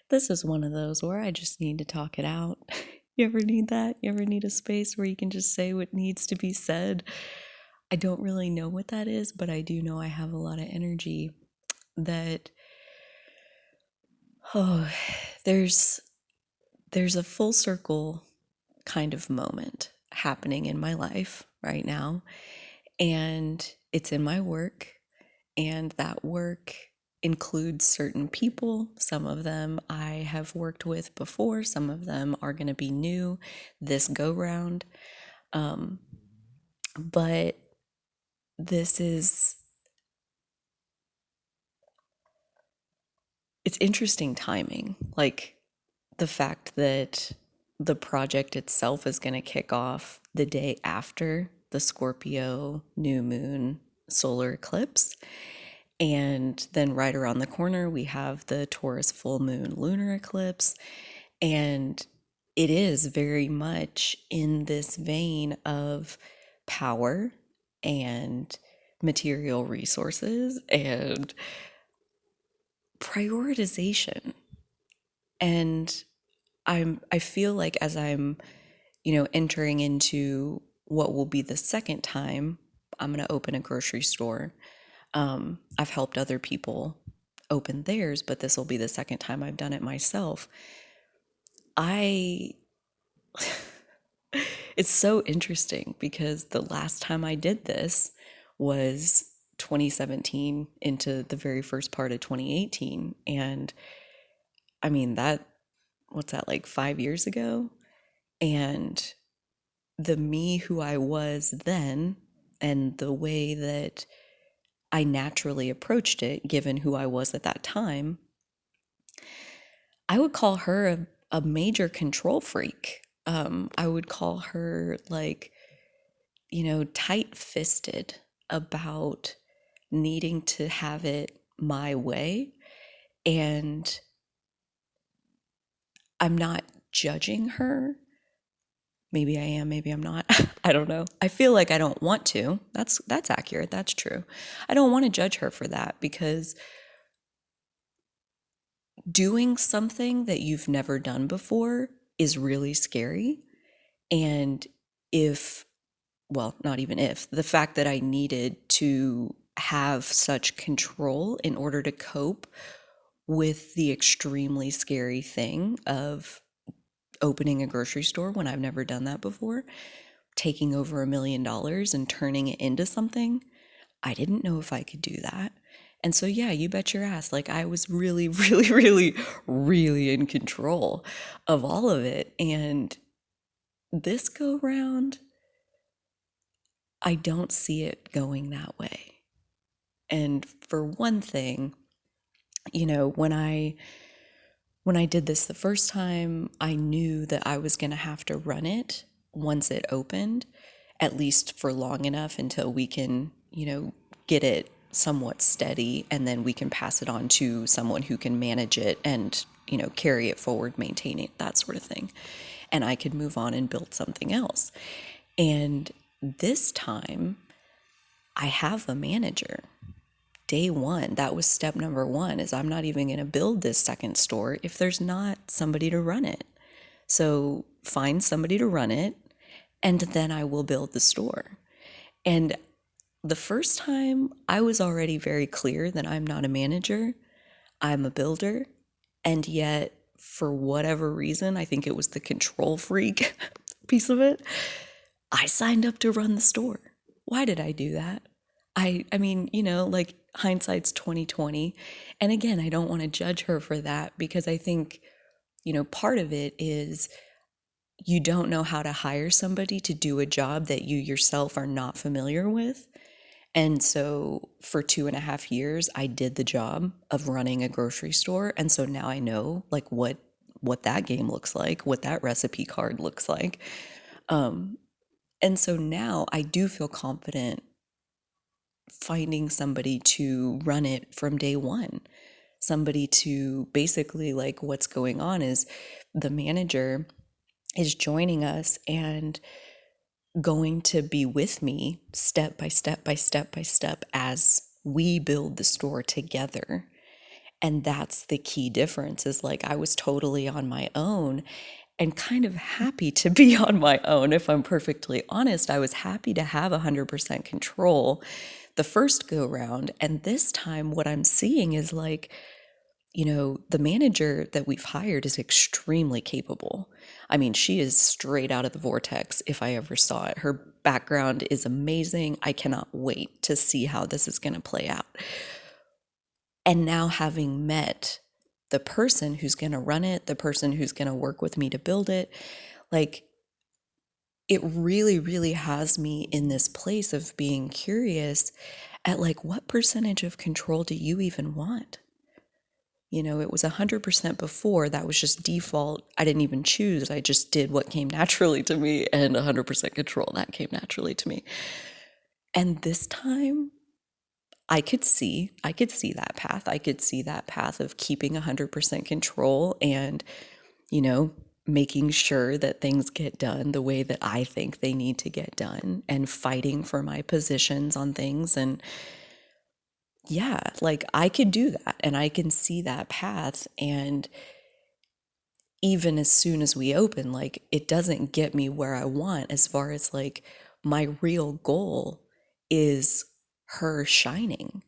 This is one of those where I just need to talk it out. You ever need that? You ever need a space where you can just say what needs to be said? I don't really know what that is, but I do know I have a lot of energy that, oh, there's there's a full circle kind of moment happening in my life right now, and it's in my work, and that work includes certain people. Some of them I have worked with before, some of them are going to be new this go round. But this is, it's interesting timing. Like the fact that the project itself is going to kick off the day after the Scorpio new moon solar eclipse. And then right around the corner, we have the Taurus full moon lunar eclipse. And it is very much in this vein of power and material resources and prioritization. And I feel like as I'm, entering into what will be the second time I'm going to open a grocery store. I've helped other people open theirs, but this will be the second time I've done it myself. I It's so interesting because the last time I did this was 2017 into the very first part of 2018. And I mean, what's that, like 5 years ago? And the me who I was then and the way that I naturally approached it, given who I was at that time, I would call her a major control freak. I would call her like, tight fisted about needing to have it my way. And I'm not judging her. Maybe I am, maybe I'm not. I don't know. I feel like I don't want to. That's accurate. That's true. I don't want to judge her for that because doing something that you've never done before is really scary. And if, well, not even if, the fact that I needed to have such control in order to cope with the extremely scary thing of opening a grocery store when I've never done that before, taking over $1 million and turning it into something, I didn't know if I could do that. And so, yeah, you bet your ass. Like, I was really, really, really, really in control of all of it. And this go round, I don't see it going that way. And for one thing, when I did this the first time, I knew that I was going to have to run it once it opened, at least for long enough until we can, get it somewhat steady, and then we can pass it on to someone who can manage it and, carry it forward, maintain it, that sort of thing. And I could move on and build something else. And this time, I have a manager. Day one, that was step number one, is I'm not even going to build this second store if there's not somebody to run it. So find somebody to run it, and then I will build the store. And the first time, I was already very clear that I'm not a manager, I'm a builder. And yet, for whatever reason, I think it was the control freak piece of it, I signed up to run the store. Why did I do that? I mean, like hindsight's 2020. And again, I don't want to judge her for that because I think, part of it is you don't know how to hire somebody to do a job that you yourself are not familiar with. And so for 2.5 years, I did the job of running a grocery store. And so now I know like what that game looks like, what that recipe card looks like. And so now I do feel confident finding somebody to run it from day one. Somebody to basically, like, what's going on is the manager is joining us and going to be with me step by step by step by step as we build the store together. And that's the key difference, is like I was totally on my own and kind of happy to be on my own. If I'm perfectly honest, I was happy to have 100% control the first go round. And this time, what I'm seeing is like, the manager that we've hired is extremely capable. I mean, she is straight out of the vortex if I ever saw it. Her background is amazing. I cannot wait to see how this is going to play out. And now, having met the person who's going to run it, the person who's going to work with me to build it, like, it really, really has me in this place of being curious at like, what percentage of control do you even want? It was 100% before. That was just default. I didn't even choose. I just did what came naturally to me, and 100% control, that came naturally to me. And this time, I could see that path. I could see that path of keeping 100% control and, you know, making sure that things get done the way that I think they need to get done, and fighting for my positions on things. And yeah, like I could do that, and I can see that path. And even as soon as we open, like it doesn't get me where I want, as far as like my real goal is her shining.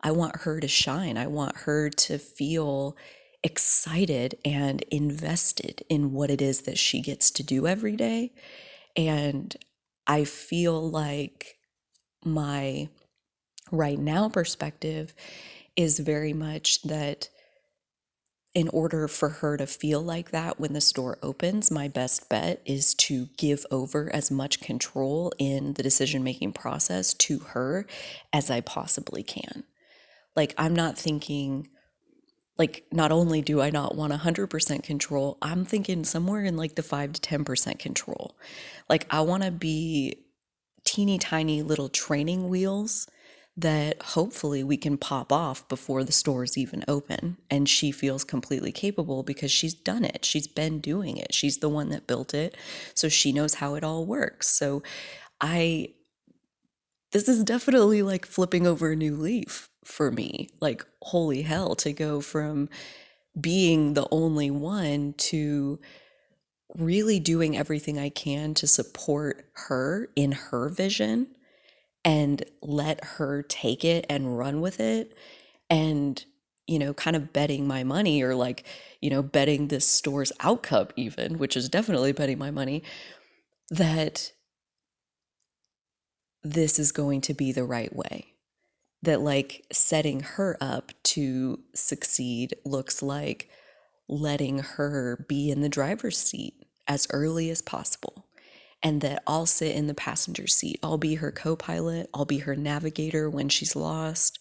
I want her to shine. I want her to feel excited and invested in what it is that she gets to do every day. And I feel like my right now perspective is very much that in order for her to feel like that when the store opens, my best bet is to give over as much control in the decision making process to her as I possibly can. Like, I'm not thinking, like, not only do I not want 100% control, I'm thinking somewhere in like the 5 to 10% control. Like, I want to be teeny tiny little training wheels that hopefully we can pop off before the stores even open. And she feels completely capable because she's done it. She's been doing it. She's the one that built it. So she knows how it all works. So I, this is definitely like flipping over a new leaf for me. Like, holy hell, to go from being the only one to really doing everything I can to support her in her vision and let her take it and run with it. And, kind of betting my money, or like, betting this store's outcome, even, which is definitely betting my money, that this is going to be the right way. That like setting her up to succeed looks like letting her be in the driver's seat as early as possible. And that I'll sit in the passenger seat. I'll be her co pilot, I'll be her navigator when she's lost.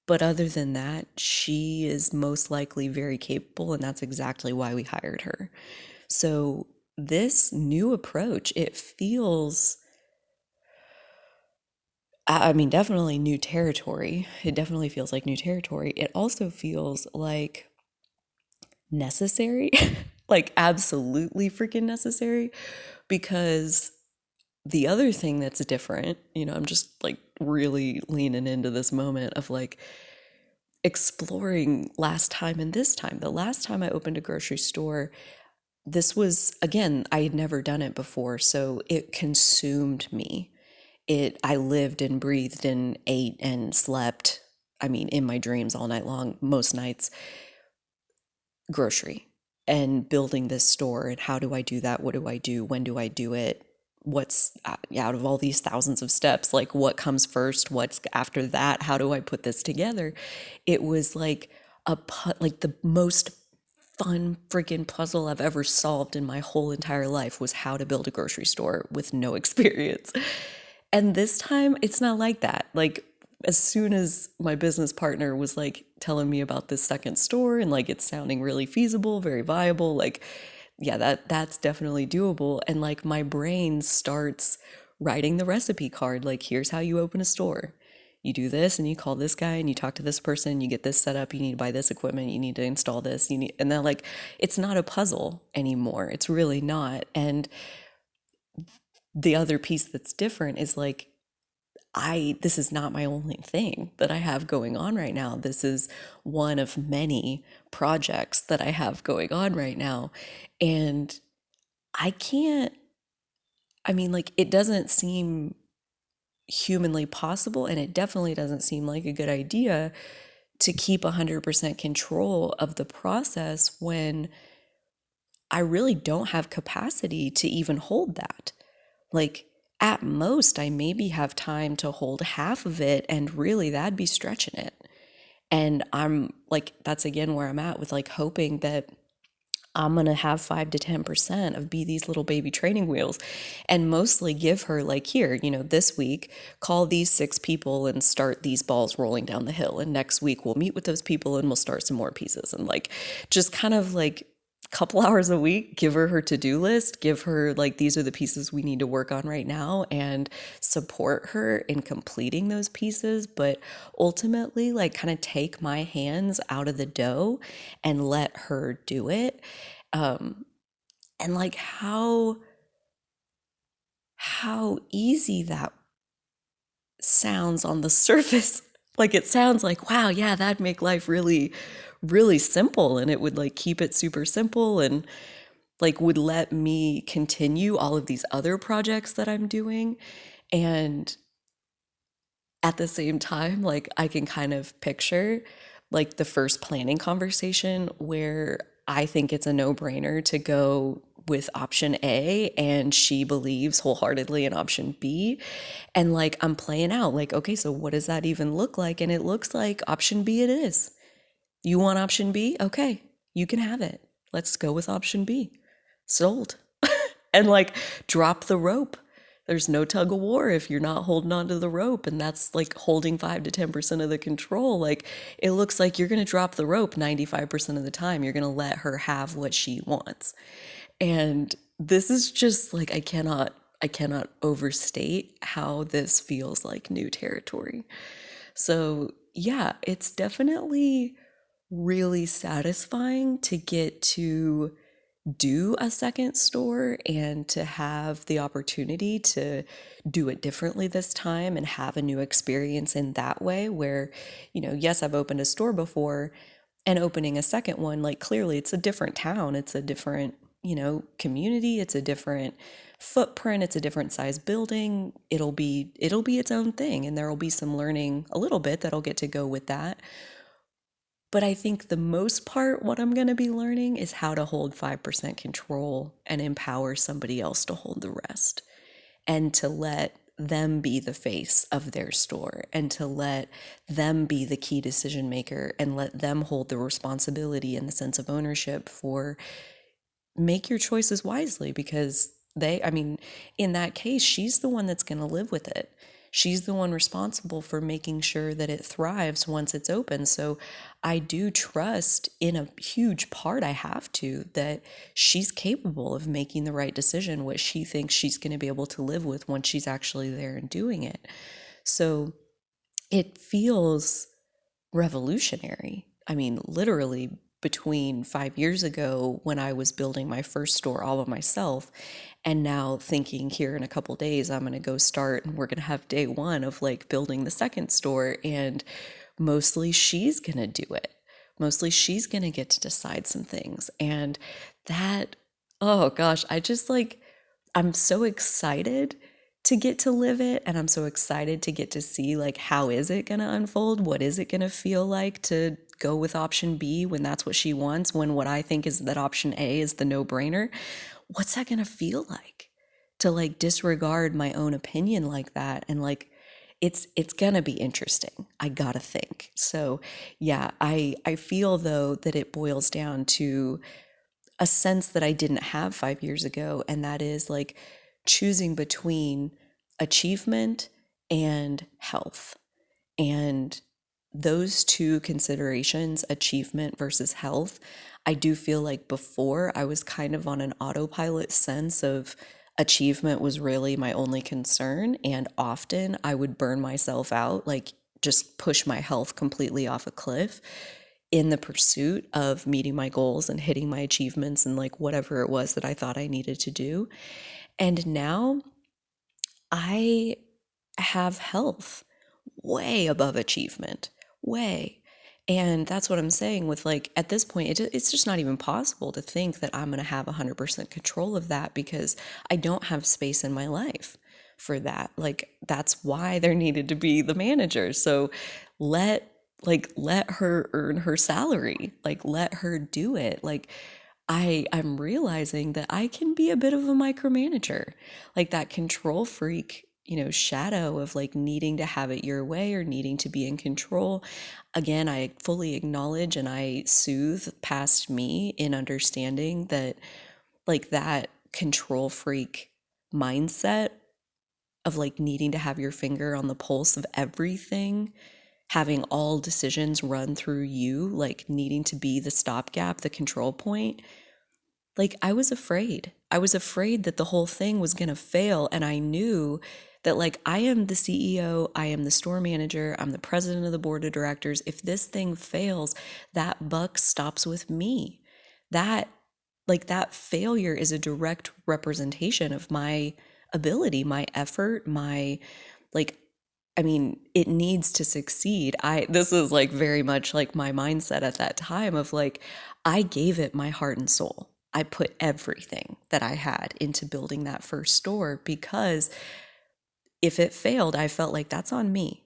But other than that, she is most likely very capable, and that's exactly why we hired her. So, this new approach, it feels, I mean, definitely new territory. It definitely feels like new territory. It also feels like necessary, like absolutely freaking necessary, because the other thing that's different, I'm just like really leaning into this moment of like exploring last time and this time. The last time I opened a grocery store, this was, again, I had never done it before, so it consumed me. I lived and breathed and ate and slept, I mean, in my dreams all night long, most nights, grocery, and building this store. And how do I do that? What do I do? When do I do it? What's out of all these thousands of steps, like what comes first? What's after that? How do I put this together? It was like like the most fun freaking puzzle I've ever solved in my whole entire life, was how to build a grocery store with no experience. And this time, it's not like that. Like, as soon as my business partner was like telling me about this second store, and like it's sounding really feasible, very viable, like, yeah, that's definitely doable. And like my brain starts writing the recipe card, like, here's how you open a store. You do this, and you call this guy, and you talk to this person, you get this set up, you need to buy this equipment, you need to install this, and then like, it's not a puzzle anymore. It's really not. And the other piece that's different is like, this is not my only thing that I have going on right now. This is one of many projects that I have going on right now. And I can't, I mean, like, it doesn't seem humanly possible, and it definitely doesn't seem like a good idea to keep 100% control of the process when I really don't have capacity to even hold that. Like, at most, I maybe have time to hold half of it, and really that'd be stretching it. And I'm like, that's again where I'm at with like hoping that I'm going to have 5 to 10% of be these little baby training wheels, and mostly give her like, here, this week, call these 6 people and start these balls rolling down the hill. And next week we'll meet with those people and we'll start some more pieces, and like, just kind of like couple hours a week, give her to-do list, give her like, these are the pieces we need to work on right now, and support her in completing those pieces, but ultimately like kind of take my hands out of the dough and let her do it. And like how easy that sounds on the surface. Like, it sounds like, wow, yeah, that'd make life really, really simple, and it would like keep it super simple, and like would let me continue all of these other projects that I'm doing. And at the same time, like, I can kind of picture like the first planning conversation where I think it's a no-brainer to go with option A, and she believes wholeheartedly in option B. And like, I'm playing out like, okay, so what does that even look like? And it looks like option B it is. You want option B? Okay, you can have it. Let's go with option B. Sold. And like, drop the rope. There's no tug of war if you're not holding on to the rope, and that's like holding 5 to 10% of the control. Like, it looks like you're going to drop the rope 95% of the time. You're going to let her have what she wants. And this is just like, I cannot overstate how this feels like new territory. So, yeah, it's definitely really satisfying to get to do a second store and to have the opportunity to do it differently this time and have a new experience in that way, where, yes, I've opened a store before, and opening a second one, like, clearly it's a different town, it's a different, community, it's a different footprint, it's a different size building. It'll be its own thing, and there will be some learning a little bit that'll get to go with that. But I think the most part, what I'm going to be learning is how to hold 5% control and empower somebody else to hold the rest, and to let them be the face of their store, and to let them be the key decision maker, and let them hold the responsibility and the sense of ownership for make your choices wisely, because I mean, in that case, she's the one that's going to live with it. She's the one responsible for making sure that it thrives once it's open. So I do trust, in a huge part, I have to, that she's capable of making the right decision, what she thinks she's going to be able to live with once she's actually there and doing it. So it feels revolutionary. I mean, literally, between 5 years ago when I was building my first store all of myself, and now thinking, here in a couple days I'm going to go start, and we're going to have day one of like building the second store, and mostly she's going to do it. Mostly she's going to get to decide some things. And that, oh gosh, I just like, I'm so excited to get to live it, and I'm so excited to get to see like, how is it going to unfold? What is it going to feel like to go with option B when that's what she wants, when what I think is that option A is the no-brainer? What's that going to feel like to like disregard my own opinion like that? And like, it's gonna be interesting, I gotta think. So yeah, I feel though that it boils down to a sense that I didn't have 5 years ago, and that is like choosing between achievement and health. And those two considerations, achievement versus health, I do feel like before I was kind of on an autopilot sense of achievement was really my only concern. And often I would burn myself out, like just push my health completely off a cliff in the pursuit of meeting my goals and hitting my achievements and like whatever it was that I thought I needed to do. And now I have health way above achievement, way. And that's what I'm saying with like, at this point, it's just not even possible to think that I'm going to have 100% control of that because I don't have space in my life for that. Like, that's why there needed to be the manager. So let, let her earn her salary, like, let her do it. Like, I'm realizing that I can be a bit of a micromanager, like that control freak, shadow of like needing to have it your way or needing to be in control. Again, I fully acknowledge and I soothe past me in understanding that like that control freak mindset of like needing to have your finger on the pulse of everything, having all decisions run through you, like needing to be the stopgap, the control point. Like, I was afraid. I was afraid that the whole thing was going to fail. And I knew that, like, I am the CEO, I am the store manager, I'm the president of the board of directors. If this thing fails, that buck stops with me. That, that failure is a direct representation of my ability, my effort, my, like, I mean, it needs to succeed. This is like very much like my mindset at that time of like, I gave it my heart and soul. I put everything that I had into building that first store because if it failed, I felt like that's on me.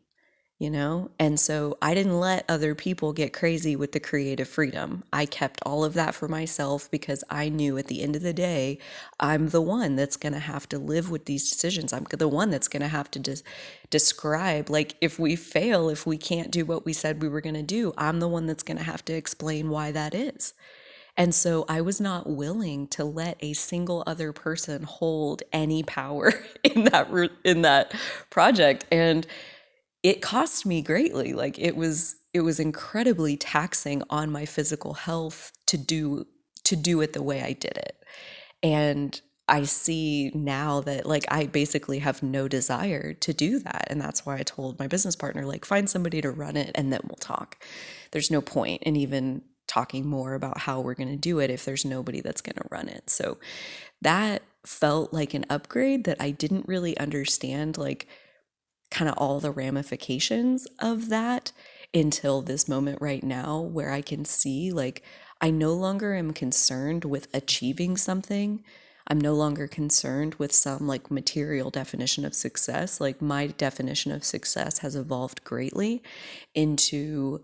And so I didn't let other people get crazy with the creative freedom. I kept all of that for myself because I knew at the end of the day, I'm the one that's going to have to live with these decisions. I'm the one that's going to have to describe, like, if we fail, if we can't do what we said we were going to do, I'm the one that's going to have to explain why that is. And so I was not willing to let a single other person hold any power in that project. And it cost me greatly. Like, it was incredibly taxing on my physical health to do it the way I did it. And I see now that like I basically have no desire to do that. And that's why I told my business partner, like, find somebody to run it and then we'll talk. There's no point in even talking more about how we're going to do it if there's nobody that's going to run it. So that felt like an upgrade that I didn't really understand, like, kind of all the ramifications of that until this moment right now where I can see, like, I no longer am concerned with achieving something. I'm no longer concerned with some like material definition of success. Like, my definition of success has evolved greatly into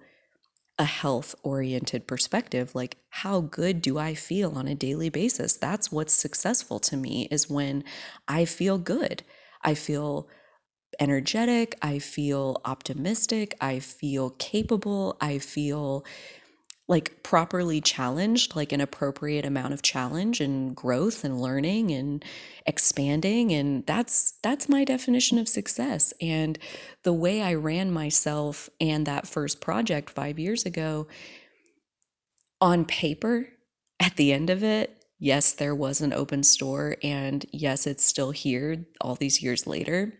a health oriented perspective. Like, how good do I feel on a daily basis? That's what's successful to me, is when I feel good. I feel energetic, I feel optimistic, I feel capable, I feel like properly challenged, like an appropriate amount of challenge and growth and learning and expanding. And that's my definition of success. And the way I ran myself and that first project 5 years ago, on paper, at the end of it, yes, there was an open store, and yes, it's still here all these years later.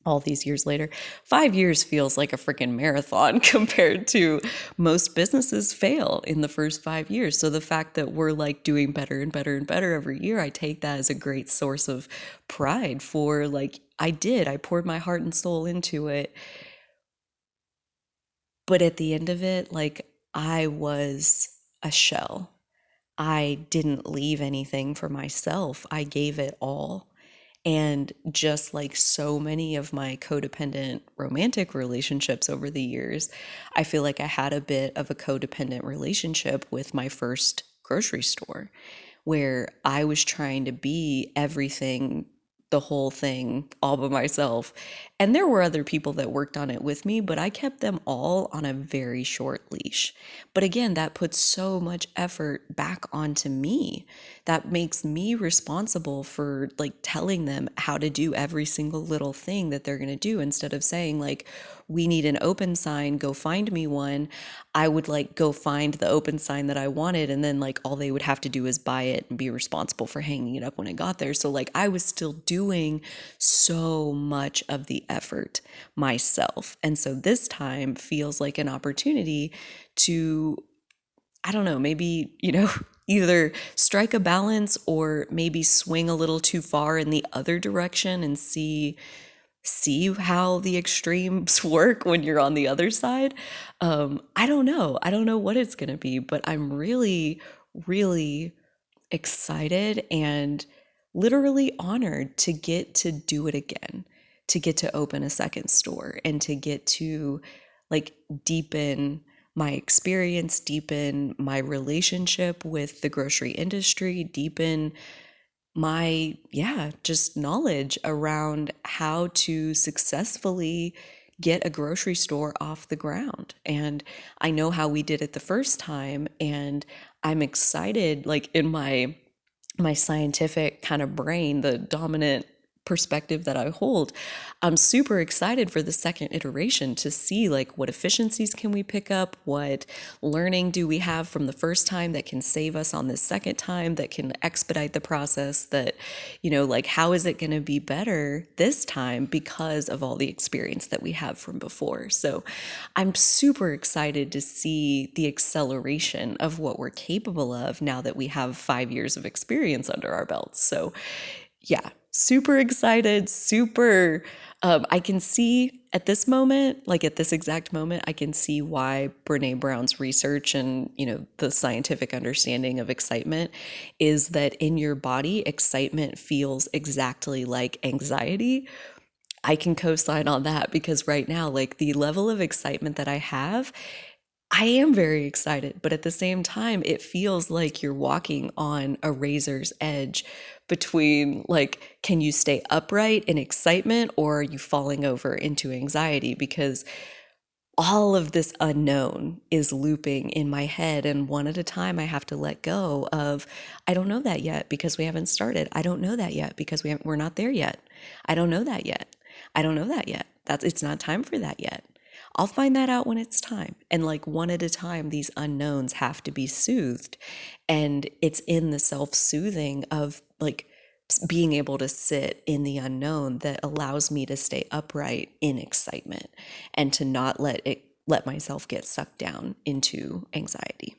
5 years feels like a freaking marathon compared to most businesses fail in the first 5 years. So the fact that we're like doing better and better and better every year, I take that as a great source of pride for like, I poured my heart and soul into it. But at the end of it, like, I was a shell. I didn't leave anything for myself. I gave it all. And just like so many of my codependent romantic relationships over the years, I feel like I had a bit of a codependent relationship with my first grocery store, where I was trying to be everything, the whole thing, all by myself. And there were other people that worked on it with me, but I kept them all on a very short leash. But again, that puts so much effort back onto me. That makes me responsible for like telling them how to do every single little thing that they're going to do, instead of saying like, we need an open sign, go find me one. I would like go find the open sign that I wanted, and then like all they would have to do is buy it and be responsible for hanging it up when it got there. So like I was still doing so much of the effort myself. And so this time feels like an opportunity to, I don't know, maybe, either strike a balance or maybe swing a little too far in the other direction and see see how the extremes work when you're on the other side. I don't know. I don't know what it's going to be, but I'm really, really excited and literally honored to get to do it again, to get to open a second store and to get to like deepen my experience, deepen my relationship with the grocery industry, deepen my, yeah, just knowledge around how to successfully get a grocery store off the ground. And I know how we did it the first time, and I'm excited, like in my scientific kind of brain, the dominant perspective that I hold, I'm super excited for the second iteration to see like what efficiencies can we pick up, what learning do we have from the first time that can save us on this second time, that can expedite the process, that, like how is it going to be better this time because of all the experience that we have from before. So I'm super excited to see the acceleration of what we're capable of now that we have 5 years of experience under our belts. So yeah, super excited, super. I can see at this moment, like at this exact moment, I can see why Brene Brown's research and, the scientific understanding of excitement is that in your body, excitement feels exactly like anxiety. I can co-sign on that because right now, like the level of excitement that I have, I am very excited, but at the same time, it feels like you're walking on a razor's edge between like, can you stay upright in excitement or are you falling over into anxiety? Because all of this unknown is looping in my head, and one at a time I have to let go of, I don't know that yet because we haven't started. I don't know that yet because we're not there yet. I don't know that yet. I don't know that yet. It's not time for that yet. I'll find that out when it's time. And like one at a time, these unknowns have to be soothed. And it's in the self-soothing of like being able to sit in the unknown that allows me to stay upright in excitement and to not let myself get sucked down into anxiety.